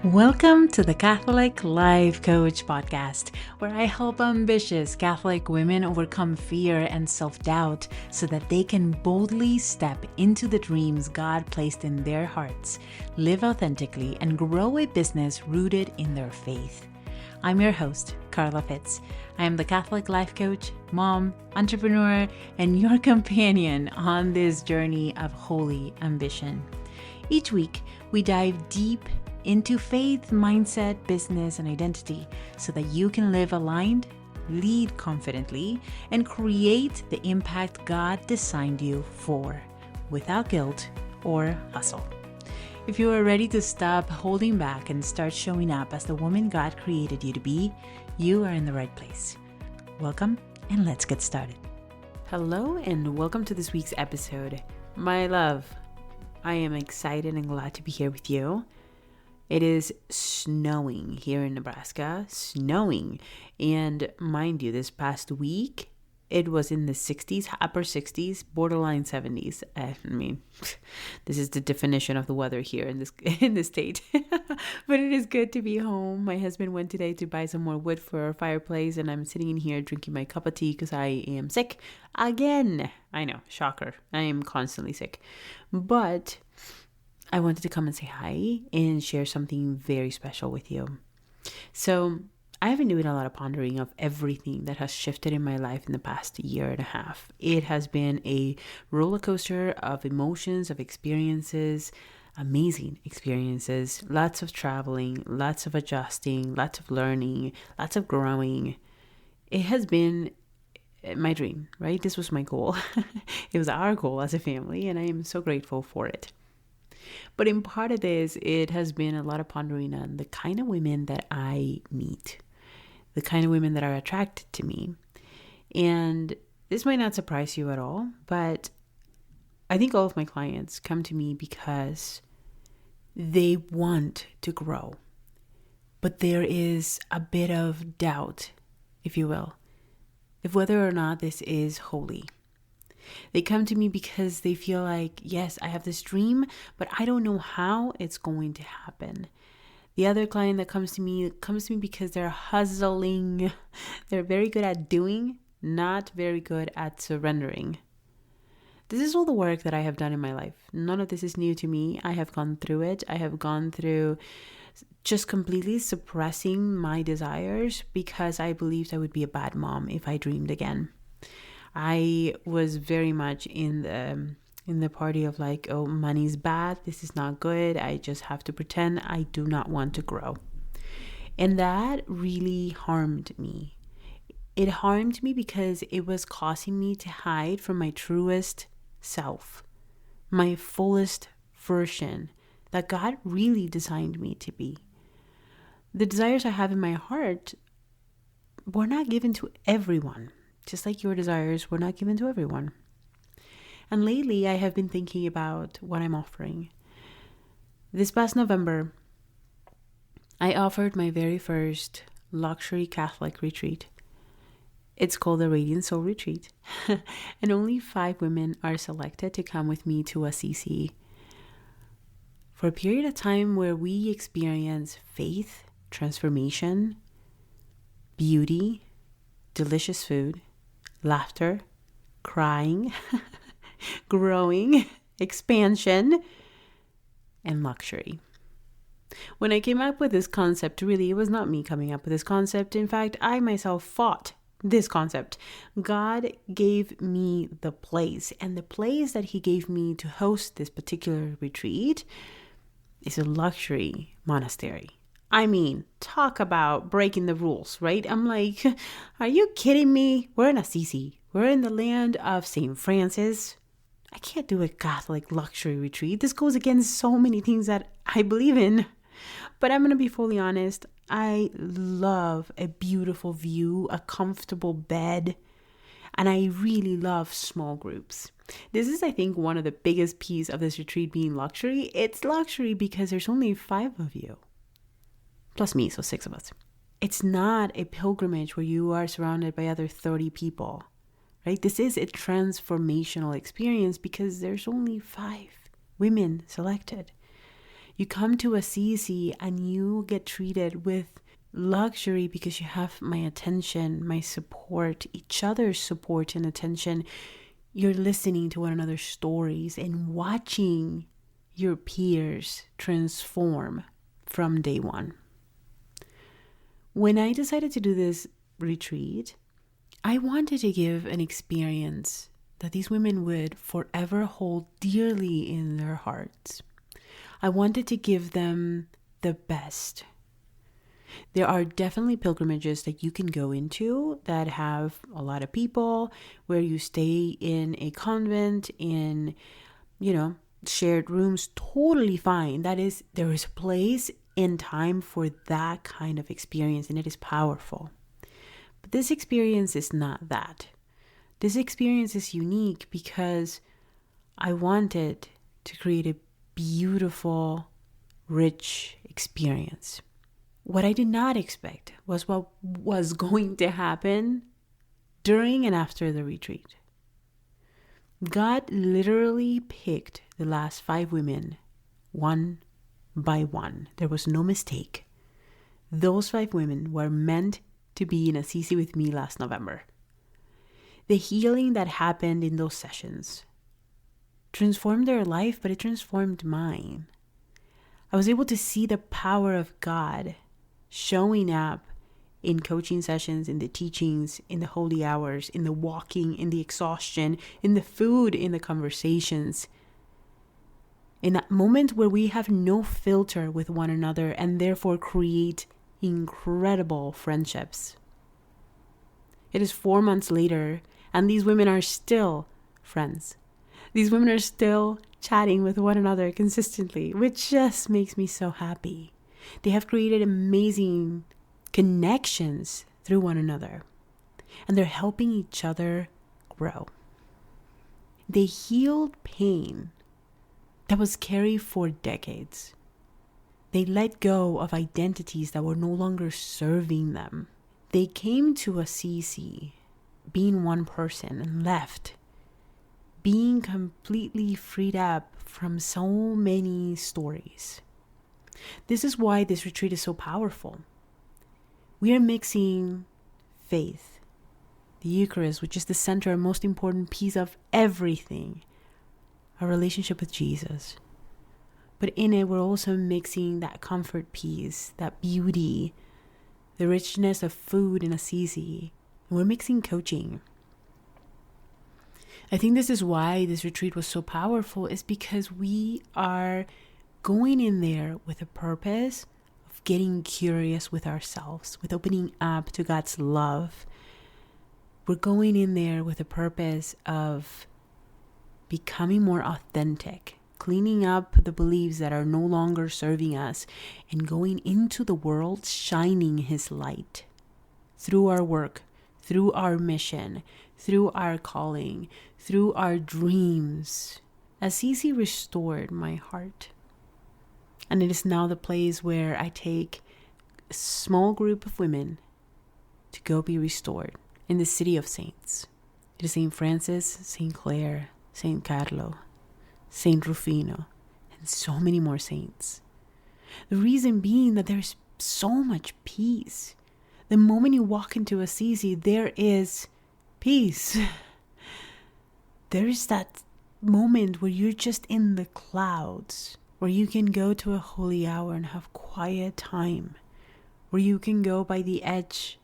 Welcome to the Catholic Life Coach podcast, where I help ambitious Catholic women overcome fear and self-doubt so that they can boldly step into the dreams God placed in their hearts, live authentically, and grow a business rooted in their faith. I'm your host, Carla Fitz. I am the Catholic Life Coach, mom, entrepreneur, and your companion on this journey of holy ambition. Each week, we dive deep into faith, mindset, business, and identity so that you can live aligned, lead confidently, and create the impact God designed you for without guilt or hustle. If you are ready to stop holding back and start showing up as the woman God created you to be, you are in the right place. Welcome, and let's get started. Hello, and welcome to this week's episode. My love, I am excited and glad to be here with you. It is snowing here in Nebraska, and mind you, this past week, it was in the 60s, upper 60s, borderline 70s. I mean, this is the definition of the weather here in this state. But it is good to be home. My husband went today to buy some more wood for our fireplace, and I'm sitting in here drinking my cup of tea because I am sick again. I know, shocker. I am constantly sick. But I wanted to come and say hi and share something very special with you. So I've been doing a lot of pondering of everything that has shifted in my life in the past year and a half. It has been a roller coaster of emotions, of experiences, amazing experiences, lots of traveling, lots of adjusting, lots of learning, lots of growing. It has been my dream, right? This was my goal. It was our goal as a family, and I am so grateful for it. But in part of this, it has been a lot of pondering on the kind of women that I meet, the kind of women that are attracted to me. And this might not surprise you at all, but I think all of my clients come to me because they want to grow. But there is a bit of doubt, if you will, of whether or not this is holy. They come to me because they feel like, yes, I have this dream, but I don't know how it's going to happen. The other client that comes to me because they're hustling. They're very good at doing, not very good at surrendering. This is all the work that I have done in my life. None of this is new to me. I have gone through it. I have gone through just completely suppressing my desires because I believed I would be a bad mom if I dreamed again. I was very much in the party of like, oh, money's bad. This is not good. I just have to pretend I do not want to grow. And that really harmed me. It harmed me because it was causing me to hide from my truest self, my fullest version that God really designed me to be. The desires I have in my heart were not given to everyone. Just like your desires were not given to everyone. And lately, I have been thinking about what I'm offering. This past November, I offered my very first luxury Catholic retreat. It's called the Radiant Soul Retreat. And only 5 women are selected to come with me to Assisi for a period of time where we experience faith, transformation, beauty, delicious food, laughter, crying, growing, expansion, and luxury. When I came up with this concept, really, it was not me coming up with this concept. In fact, I myself fought this concept. God gave me the place, and the place that He gave me to host this particular retreat is a luxury monastery. I mean, talk about breaking the rules, right? I'm like, are you kidding me? We're in Assisi. We're in the land of St. Francis. I can't do a Catholic luxury retreat. This goes against so many things that I believe in. But I'm going to be fully honest. I love a beautiful view, a comfortable bed, and I really love small groups. This is, I think, one of the biggest pieces of this retreat being luxury. It's luxury because there's only 5 of you. Plus me, so 6 of us. It's not a pilgrimage where you are surrounded by other 30 people, right? This is a transformational experience because there's only 5 women selected. You come to Assisi and you get treated with luxury because you have my attention, my support, each other's support and attention. You're listening to one another's stories and watching your peers transform from day one. When I decided to do this retreat, I wanted to give an experience that these women would forever hold dearly in their hearts. I wanted to give them the best. There are definitely pilgrimages that you can go into that have a lot of people, where you stay in a convent, in, shared rooms, totally fine. There is a place and time for that kind of experience, and it is powerful. But this experience is not that. This experience is unique because I wanted to create a beautiful, rich experience. What I did not expect was what was going to happen during and after the retreat. God literally picked the last 5 women, one by one. There was no mistake. Those 5 women were meant to be in Assisi with me last November. The healing that happened in those sessions transformed their life, but it transformed mine. I was able to see the power of God showing up in coaching sessions, in the teachings, in the holy hours, in the walking, in the exhaustion, in the food, in the conversations. In that moment where we have no filter with one another and therefore create incredible friendships. It is 4 months later and these women are still friends. These women are still chatting with one another consistently, which just makes me so happy. They have created amazing connections through one another, and they're helping each other grow. They healed pain that was carried for decades. They let go of identities that were no longer serving them. They came to Assisi being one person and left being completely freed up from so many stories. This is why this retreat is so powerful. We are mixing faith, the Eucharist, which is the center and most important piece of everything, our relationship with Jesus. But in it, we're also mixing that comfort piece, that beauty, the richness of food in Assisi. And we're mixing coaching. I think this is why this retreat was so powerful, is because we are going in there with a purpose of getting curious with ourselves, with opening up to God's love. We're going in there with a purpose of becoming more authentic, cleaning up the beliefs that are no longer serving us, and going into the world shining His light through our work, through our mission, through our calling, through our dreams. Assisi restored my heart. And it is now the place where I take a small group of women to go be restored in the city of saints. It is St. Francis, St. Clare, St. Carlo, St. Rufino, and so many more saints. The reason being that there's so much peace. The moment you walk into Assisi, there is peace. There is that moment where you're just in the clouds, where you can go to a holy hour and have quiet time, where you can go by the edge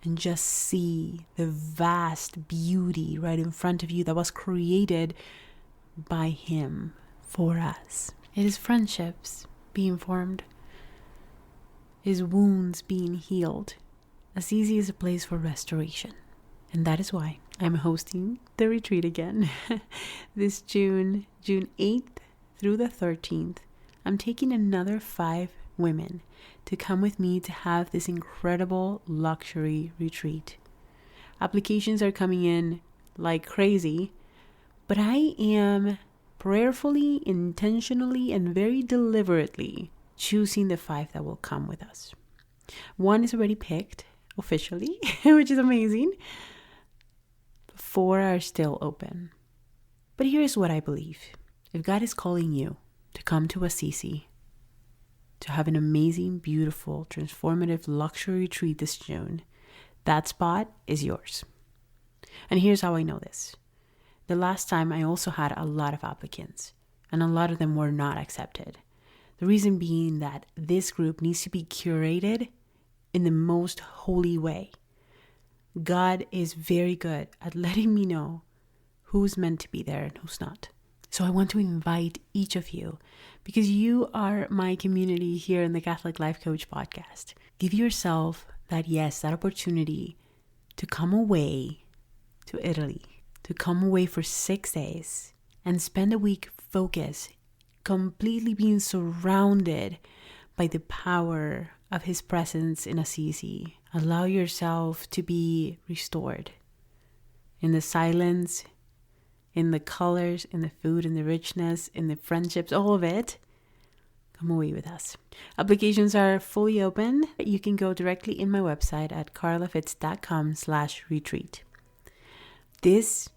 and just see the vast beauty right in front of you that was created by Him for us. It is friendships being formed. It is wounds being healed. Assisi is a place for restoration. And that is why I'm hosting the retreat again. This June 8th through the 13th, I'm taking another 5 women to come with me to have this incredible luxury retreat. Applications are coming in like crazy, but I am prayerfully, intentionally, and very deliberately choosing the 5 that will come with us. 1 is already picked officially, which is amazing. 4 are still open. But here's what I believe. If God is calling you to come to Assisi, to have an amazing, beautiful, transformative luxury retreat this June, that spot is yours. And here's how I know this. The last time I also had a lot of applicants, and a lot of them were not accepted. The reason being that this group needs to be curated in the most holy way. God is very good at letting me know who's meant to be there and who's not. So I want to invite each of you, because you are my community here in the Catholic Life Coach podcast. Give yourself that opportunity to come away to Italy, to come away for 6 days and spend a week focused, completely being surrounded by the power of His presence in Assisi. Allow yourself to be restored in the silence, in the colors, in the food, in the richness, in the friendships, all of it. Come away with us. Applications are fully open. You can go directly in my website at carlafitz.com/retreat. This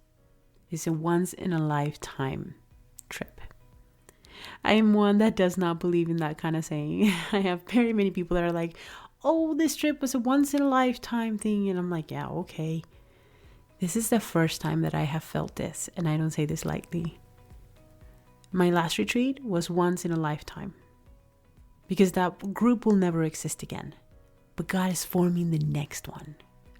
is a once-in-a-lifetime trip. I am one that does not believe in that kind of saying. I have very many people that are like, oh, this trip was a once-in-a-lifetime thing. And I'm like, yeah, okay. This is the first time that I have felt this, and I don't say this lightly. My last retreat was once in a lifetime, because that group will never exist again. But God is forming the next one.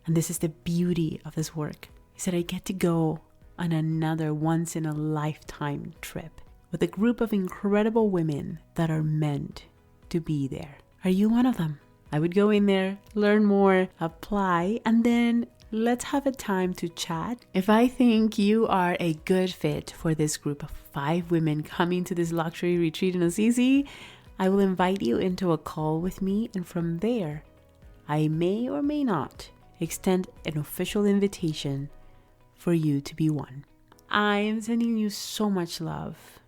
And this is the beauty of this work, is that I get to go on another once in a lifetime trip with a group of incredible women that are meant to be there. Are you one of them? I would go in there, learn more, apply, and then let's have a time to chat. If I think you are a good fit for this group of 5 women coming to this luxury retreat in Assisi, I will invite you into a call with me, and from there, I may or may not extend an official invitation for you to be one. I am sending you so much love.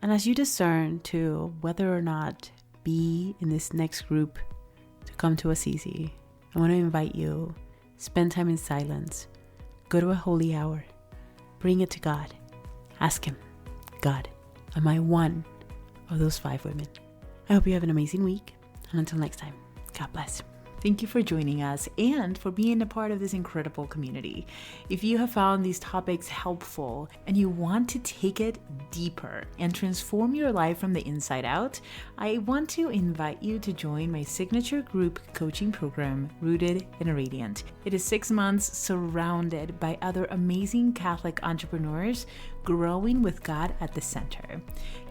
And as you discern to whether or not be in this next group to come to Assisi, I want to invite you. Spend time in silence. Go to a holy hour. Bring it to God. Ask Him, God, am I one of those 5 women? I hope you have an amazing week. And until next time, God bless. Thank you for joining us and for being a part of this incredible community. If you have found these topics helpful and you want to take it deeper and transform your life from the inside out, I want to invite you to join my signature group coaching program, Rooted in a Radiant. It is 6 months surrounded by other amazing Catholic entrepreneurs growing with God at the center,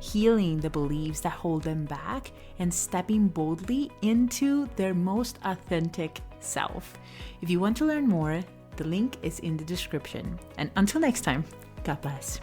healing the beliefs that hold them back, and stepping boldly into their most authentic self. If you want to learn more, the link is in the description. And until next time, God bless.